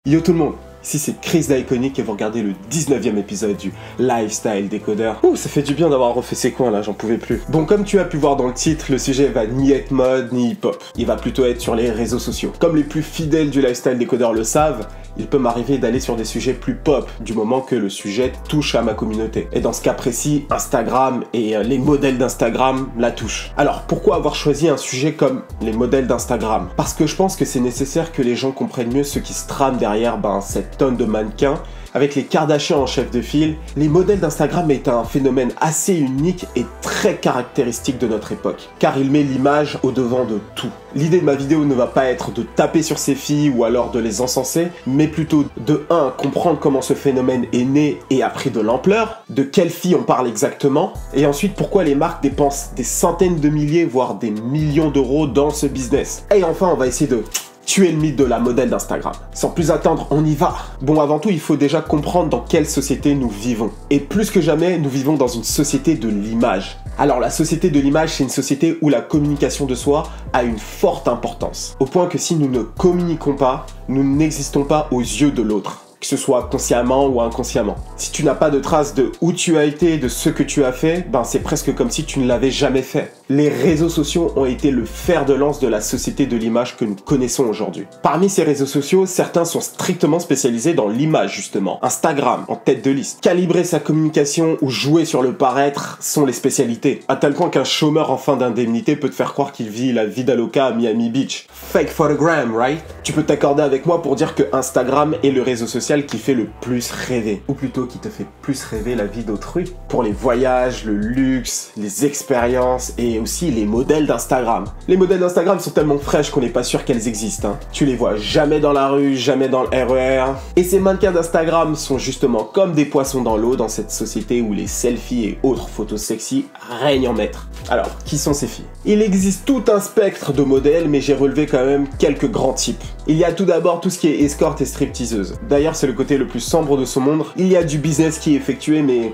Yo tout le monde, ici c'est Chris d'Iconic et vous regardez le 19e épisode du Lifestyle Décodeur. Ouh, ça fait du bien d'avoir refait ces coins là, j'en pouvais plus. Bon, comme tu as pu voir dans le titre, le sujet va ni être mode ni hip-hop. Il va plutôt être sur les réseaux sociaux. Comme les plus fidèles du Lifestyle Décodeur le savent, il peut m'arriver d'aller sur des sujets plus pop, du moment que le sujet touche à ma communauté. Et dans ce cas précis, Instagram et les modèles d'Instagram la touchent. Alors, pourquoi avoir choisi un sujet comme les modèles d'Instagram? Parce que je pense que c'est nécessaire que les gens comprennent mieux ce qui se trame derrière cette tonne de mannequins. Avec les Kardashians en chef de file, les modèles d'Instagram est un phénomène assez unique et très caractéristique de notre époque, car il met l'image au devant de tout. L'idée de ma vidéo ne va pas être de taper sur ces filles ou alors de les encenser, mais plutôt de 1. Comprendre comment ce phénomène est né et a pris de l'ampleur, de quelles filles on parle exactement, et ensuite pourquoi les marques dépensent des centaines de milliers, voire des millions d'euros dans ce business. Et enfin, on va essayer de tuer le mythe de la modèle d'Instagram. Sans plus attendre, on y va. Bon, avant tout, il faut déjà comprendre dans quelle société nous vivons. Et plus que jamais, nous vivons dans une société de l'image. Alors, la société de l'image, c'est une société où la communication de soi a une forte importance. Au point que si nous ne communiquons pas, nous n'existons pas aux yeux de l'autre, que ce soit consciemment ou inconsciemment. Si tu n'as pas de traces de où tu as été, de ce que tu as fait, c'est presque comme si tu ne l'avais jamais fait. Les réseaux sociaux ont été le fer de lance de la société de l'image que nous connaissons aujourd'hui. Parmi ces réseaux sociaux, certains sont strictement spécialisés dans l'image justement. Instagram, en tête de liste. Calibrer sa communication ou jouer sur le paraître sont les spécialités. À tel point qu'un chômeur en fin d'indemnité peut te faire croire qu'il vit la vida loca à Miami Beach. Fake photogram, right? Tu peux t'accorder avec moi pour dire que Instagram est le réseau social qui fait le plus rêver. Ou plutôt qui te fait plus rêver la vie d'autrui. Pour les voyages, le luxe, les expériences et aussi les modèles d'Instagram. Les modèles d'Instagram sont tellement fraîches qu'on n'est pas sûr qu'elles existent. Tu les vois jamais dans la rue, jamais dans le RER. Et ces mannequins d'Instagram sont justement comme des poissons dans l'eau dans cette société où les selfies et autres photos sexy règnent en maître. Alors, qui sont ces filles? Il existe tout un spectre de modèles, mais j'ai relevé quand même quelques grands types. Il y a tout d'abord tout ce qui est escorte et stripteaseuse. D'ailleurs, c'est le côté le plus sombre de ce monde. Il y a du business qui est effectué, mais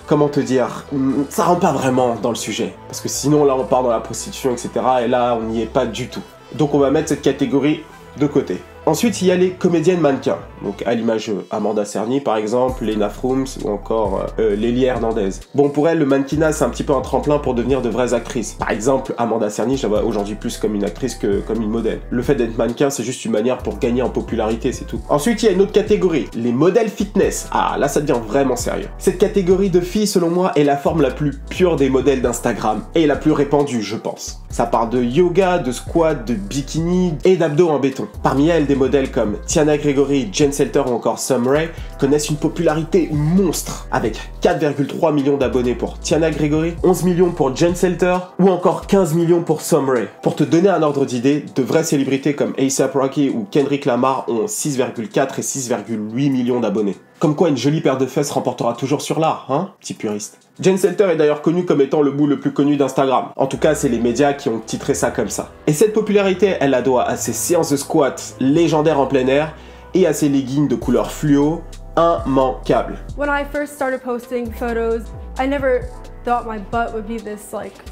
comment te dire, ça rentre pas vraiment dans le sujet. Parce que sinon, là, on part dans la prostitution, etc. Et là, on n'y est pas du tout. Donc, on va mettre cette catégorie de côté. Ensuite, il y a les comédiennes mannequins. Donc, à l'image Amanda Cerny, par exemple, Lena Frooms ou encore Lélie Hernandez. Bon, pour elle, le mannequinat, c'est un petit peu un tremplin pour devenir de vraies actrices. Par exemple, Amanda Cerny, je la vois aujourd'hui plus comme une actrice que comme une modèle. Le fait d'être mannequin, c'est juste une manière pour gagner en popularité, c'est tout. Ensuite, il y a une autre catégorie, les modèles fitness. Ah, là, ça devient vraiment sérieux. Cette catégorie de filles, selon moi, est la forme la plus pure des modèles d'Instagram. Et la plus répandue, je pense. Ça part de yoga, de squat, de bikini et d'abdos en béton. Parmi elles, des modèles comme Tiana Gregory, Jen Selter ou encore Sum Rae connaissent une popularité monstre avec 4,3 millions d'abonnés pour Tiana Gregory, 11 millions pour Jen Selter ou encore 15 millions pour Sum Rae. Pour te donner un ordre d'idée, de vraies célébrités comme A$AP Rocky ou Kendrick Lamar ont 6,4 et 6,8 millions d'abonnés. Comme quoi une jolie paire de fesses remportera toujours sur l'art, hein, petit puriste. Jen Selter est d'ailleurs connue comme étant le bout le plus connu d'Instagram. En tout cas, c'est les médias qui ont titré ça comme ça. Et cette popularité, elle la doit à ses séances de squat légendaires en plein air et à ses leggings de couleur fluo immanquables. When I first started posting photos, I never thought my butt would be this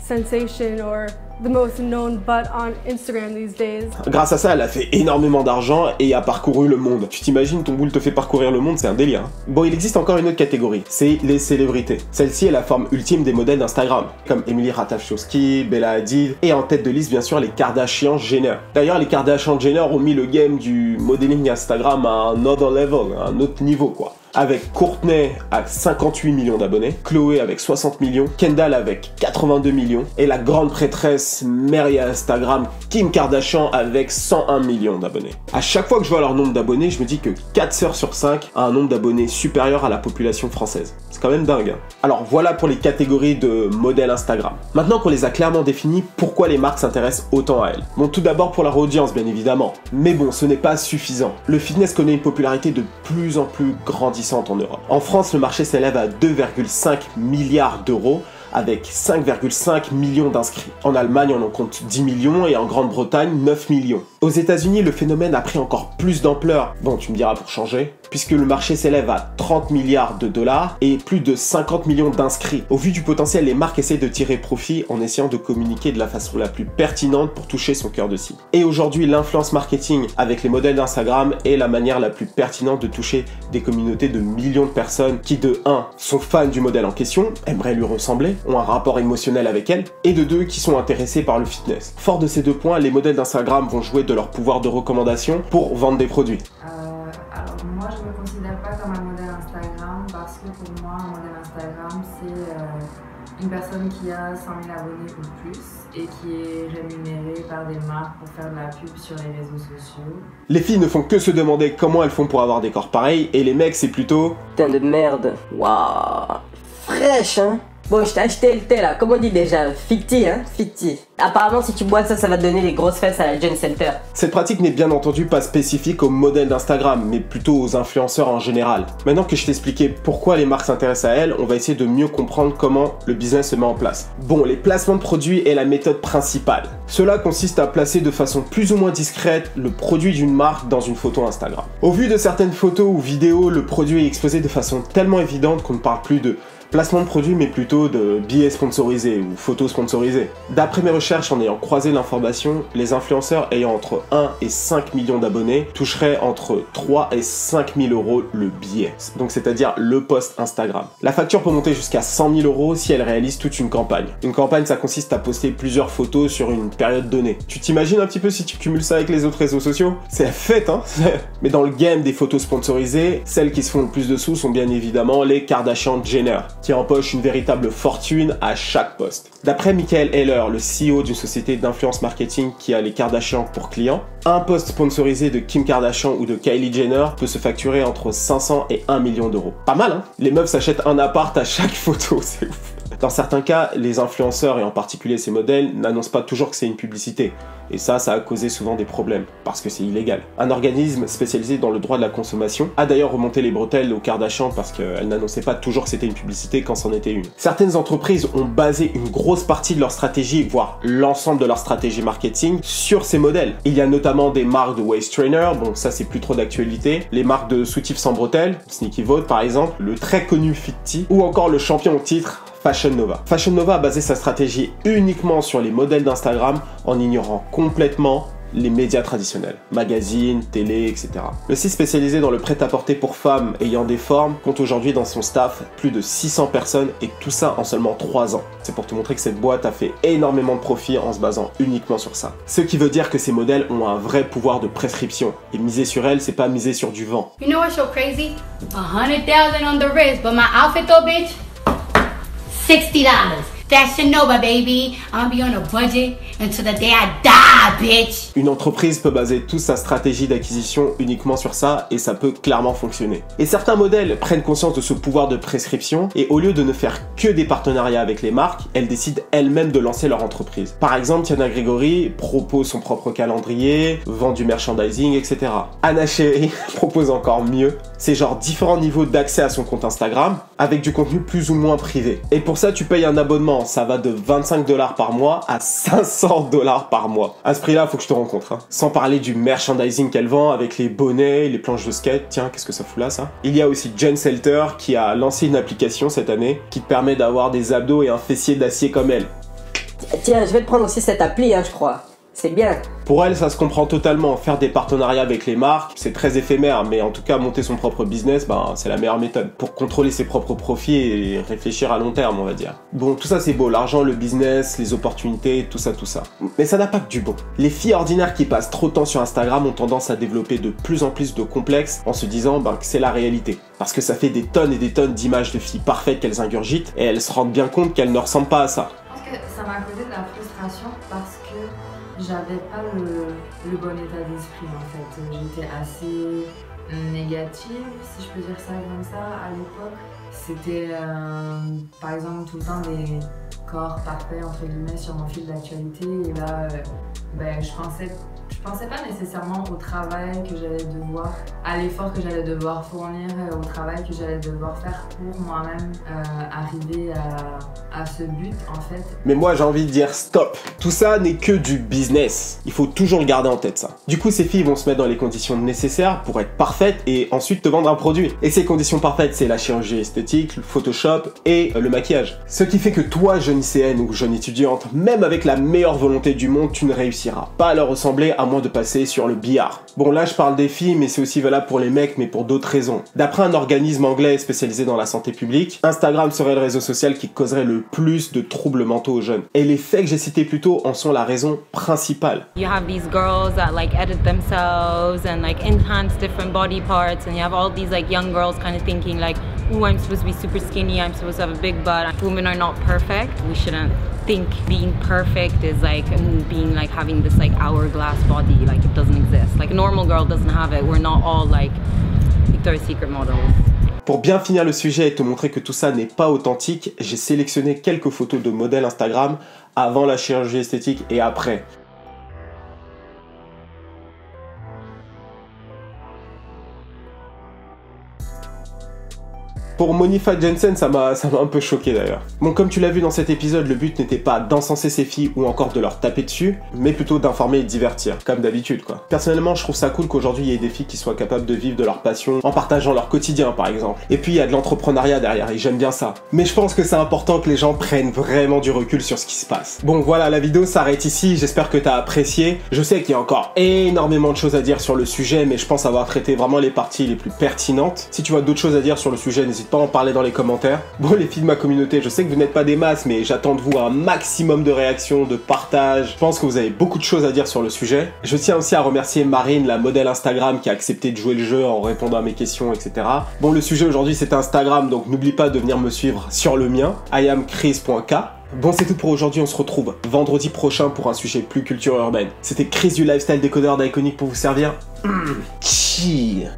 sensation or the most known butt on Instagram these days. Grâce à ça, elle a fait énormément d'argent et a parcouru le monde. Tu t'imagines, ton boule te fait parcourir le monde, c'est un délire. Bon, il existe encore une autre catégorie, c'est les célébrités. Celle-ci est la forme ultime des modèles d'Instagram, comme Emily Ratajkowski, Bella Hadid, et en tête de liste, bien sûr, les Kardashian Jenner. D'ailleurs, les Kardashian Jenner ont mis le game du modeling Instagram à un other level, à un autre niveau, quoi. Avec Kourtney à 58 millions d'abonnés, Chloé avec 60 millions, Kendall avec 82 millions, et la grande prêtresse mère Instagram Kim Kardashian avec 101 millions d'abonnés. À chaque fois que je vois leur nombre d'abonnés, je me dis que 4 sœurs sur 5 a un nombre d'abonnés supérieur à la population française. C'est quand même dingue, hein. Alors voilà pour les catégories de modèles Instagram. Maintenant qu'on les a clairement définies, pourquoi les marques s'intéressent autant à elles? Bon, tout d'abord pour leur audience, bien évidemment. Mais bon, ce n'est pas suffisant. Le fitness connaît une popularité de plus en plus grandissante en Europe. En France, le marché s'élève à 2,5 milliards d'euros, avec 5,5 millions d'inscrits. En Allemagne, on en compte 10 millions et en Grande-Bretagne, 9 millions. Aux États-Unis, le phénomène a pris encore plus d'ampleur, bon tu me diras pour changer, puisque le marché s'élève à 30 milliards de dollars et plus de 50 millions d'inscrits. Au vu du potentiel, les marques essaient de tirer profit en essayant de communiquer de la façon la plus pertinente pour toucher son cœur de cible. Et aujourd'hui, l'influence marketing avec les modèles d'Instagram est la manière la plus pertinente de toucher des communautés de millions de personnes qui de 1 sont fans du modèle en question, aimeraient lui ressembler, ont un rapport émotionnel avec elle, et de 2 qui sont intéressés par le fitness. Fort de ces 2 points, les modèles d'Instagram vont jouer de leur pouvoir de recommandation pour vendre des produits. Alors moi je me considère pas comme un modèle Instagram parce que pour moi un modèle Instagram c'est une personne qui a 100 000 abonnés ou plus et qui est rémunérée par des marques pour faire de la pub sur les réseaux sociaux. Les filles ne font que se demander comment elles font pour avoir des corps pareils et les mecs c'est plutôt... Putain de merde. Waouh. Fraîche hein. Bon, je t'ai acheté le thé là, comment on dit déjà? Ficti, hein? Ficti. Apparemment, si tu bois ça, ça va te donner les grosses fesses à la Gen Center. Cette pratique n'est bien entendu pas spécifique au modèle d'Instagram, mais plutôt aux influenceurs en général. Maintenant que je t'ai expliqué pourquoi les marques s'intéressent à elles, on va essayer de mieux comprendre comment le business se met en place. Bon, les placements de produits est la méthode principale. Cela consiste à placer de façon plus ou moins discrète le produit d'une marque dans une photo Instagram. Au vu de certaines photos ou vidéos, le produit est exposé de façon tellement évidente qu'on ne parle plus de placement de produit mais plutôt de billets sponsorisés ou photos sponsorisées. D'après mes recherches, en ayant croisé l'information, les influenceurs ayant entre 1 et 5 millions d'abonnés toucheraient entre 3 et 5 000 euros le billet, donc c'est-à-dire le post Instagram. La facture peut monter jusqu'à 100 000 euros si elle réalise toute une campagne. Une campagne, ça consiste à poster plusieurs photos sur une période donnée. Tu t'imagines un petit peu si tu cumules ça avec les autres réseaux sociaux? C'est la fête, hein. Mais dans le game des photos sponsorisées, celles qui se font le plus de sous sont bien évidemment les Kardashian-Jenner, qui empoche une véritable fortune à chaque poste. D'après Michael Heller, le CEO d'une société d'influence marketing qui a les Kardashian pour clients, un post sponsorisé de Kim Kardashian ou de Kylie Jenner peut se facturer entre 500 et 1 million d'euros. Pas mal, hein? Les meufs s'achètent un appart à chaque photo, c'est ouf. Dans certains cas, les influenceurs, et en particulier ces modèles, n'annoncent pas toujours que c'est une publicité. Et ça a causé souvent des problèmes, parce que c'est illégal. Un organisme spécialisé dans le droit de la consommation a d'ailleurs remonté les bretelles aux Kardashian parce qu'elles n'annonçaient pas toujours que c'était une publicité quand c'en était une. Certaines entreprises ont basé une grosse partie de leur stratégie, voire l'ensemble de leur stratégie marketing, sur ces modèles. Il y a notamment des marques de waist trainer, bon ça c'est plus trop d'actualité, les marques de soutifs sans bretelles, Sneaky Vote par exemple, le très connu Ficti, ou encore le champion au titre, Fashion Nova. Fashion Nova a basé sa stratégie uniquement sur les modèles d'Instagram en ignorant complètement les médias traditionnels, magazines, télé, etc. Le site spécialisé dans le prêt-à-porter pour femmes ayant des formes compte aujourd'hui dans son staff plus de 600 personnes et tout ça en seulement 3 ans. C'est pour te montrer que cette boîte a fait énormément de profit en se basant uniquement sur ça. Ce qui veut dire que ces modèles ont un vrai pouvoir de prescription. Et miser sur elles, c'est pas miser sur du vent. You know what's so crazy? 100,000 on the wrist, but my outfit though, bitch, $60. Fashion Nova, baby. I'm gonna be on a budget until the day I die, bitch. Une entreprise peut baser toute sa stratégie d'acquisition uniquement sur ça et ça peut clairement fonctionner. Et certains modèles prennent conscience de ce pouvoir de prescription et au lieu de ne faire que des partenariats avec les marques, elles décident elles-mêmes de lancer leur entreprise. Par exemple, Tiana Gregory propose son propre calendrier, vend du merchandising, etc. Anna Cherry propose encore mieux. C'est genre différents niveaux d'accès à son compte Instagram avec du contenu plus ou moins privé. Et pour ça, tu payes un abonnement. Ça va de 25 $ par mois à 500 $ par mois. À ce prix-là, faut que je te rencontre. Hein. Sans parler du merchandising qu'elle vend avec les bonnets, les planches de skate. Tiens, qu'est-ce que ça fout là, ça? Il y a aussi Jen Selter qui a lancé une application cette année qui te permet d'avoir des abdos et un fessier d'acier comme elle. Tiens, je vais te prendre aussi cette appli, hein, je crois. C'est bien. Pour elle, ça se comprend totalement. Faire des partenariats avec les marques, c'est très éphémère, mais en tout cas, monter son propre business, c'est la meilleure méthode pour contrôler ses propres profits et réfléchir à long terme, on va dire. Bon, tout ça c'est beau, l'argent, le business, les opportunités, tout ça. Mais ça n'a pas que du bon. Les filles ordinaires qui passent trop de temps sur Instagram ont tendance à développer de plus en plus de complexes en se disant que c'est la réalité. Parce que ça fait des tonnes et des tonnes d'images de filles parfaites qu'elles ingurgitent et elles se rendent bien compte qu'elles ne ressemblent pas à ça. Je pense que ça m'a causé de la frustration parce que j'avais pas le bon état d'esprit en fait. J'étais assez négative, si je peux dire ça comme ça, à l'époque. C'était par exemple tout le temps des corps parfaits entre guillemets sur mon fil d'actualité et là je Je pensais pas nécessairement au travail que j'allais devoir, à l'effort que j'allais devoir fournir, au travail que j'allais devoir faire pour moi-même arriver à ce but en fait. Mais moi j'ai envie de dire stop. Tout ça n'est que du business. Il faut toujours garder en tête ça. Du coup ces filles vont se mettre dans les conditions nécessaires pour être parfaites et ensuite te vendre un produit. Et ces conditions parfaites c'est la chirurgie esthétique, le Photoshop et le maquillage. Ce qui fait que toi jeune lycéenne ou jeune étudiante, même avec la meilleure volonté du monde, tu ne réussiras pas à leur ressembler à moins de passer sur le billard. Bon là je parle des filles mais c'est aussi valable pour les mecs mais pour d'autres raisons. D'après un organisme anglais spécialisé dans la santé publique, Instagram serait le réseau social qui causerait le plus de troubles mentaux aux jeunes. Et les faits que j'ai cités plus tôt en sont la raison principale. You have these girls that like edit themselves and like enhance different body parts, and you have all these like young girls kind of thinking like, oh, I'm supposed to be super skinny, I'm supposed to have a big butt. Women are not perfect. We shouldn't think being perfect is like being like having this like hourglass body, like it doesn't exist. Like a normal girl doesn't have it. We're not all like Victoria's Secret models. Pour bien finir le sujet et te montrer que tout ça n'est pas authentique, j'ai sélectionné quelques photos de modèles Instagram avant la chirurgie esthétique et après. Pour Monifa Jensen, ça m'a un peu choqué d'ailleurs. Bon, comme tu l'as vu dans cet épisode, le but n'était pas d'encenser ces filles ou encore de leur taper dessus, mais plutôt d'informer et de divertir, comme d'habitude quoi. Personnellement, je trouve ça cool qu'aujourd'hui il y ait des filles qui soient capables de vivre de leur passion en partageant leur quotidien par exemple. Et puis il y a de l'entrepreneuriat derrière et j'aime bien ça. Mais je pense que c'est important que les gens prennent vraiment du recul sur ce qui se passe. Bon voilà, la vidéo s'arrête ici, j'espère que t'as apprécié. Je sais qu'il y a encore énormément de choses à dire sur le sujet, mais je pense avoir traité vraiment les parties les plus pertinentes. Si tu as d'autres choses à dire sur le sujet, n'hésite pas à en parler dans les commentaires. Bon les filles de ma communauté, je sais que vous n'êtes pas des masses, mais j'attends de vous un maximum de réactions, de partages. Je pense que vous avez beaucoup de choses à dire sur le sujet. Je tiens aussi à remercier Marine, la modèle Instagram, qui a accepté de jouer le jeu en répondant à mes questions, etc. Bon, le sujet aujourd'hui c'est Instagram, donc n'oublie pas de venir me suivre sur le mien, iamchris.k. Bon, c'est tout pour aujourd'hui, on se retrouve vendredi prochain pour un sujet plus culture urbaine. C'était Chris du Lifestyle Décodeur d'Iconic pour vous servir. Cheers.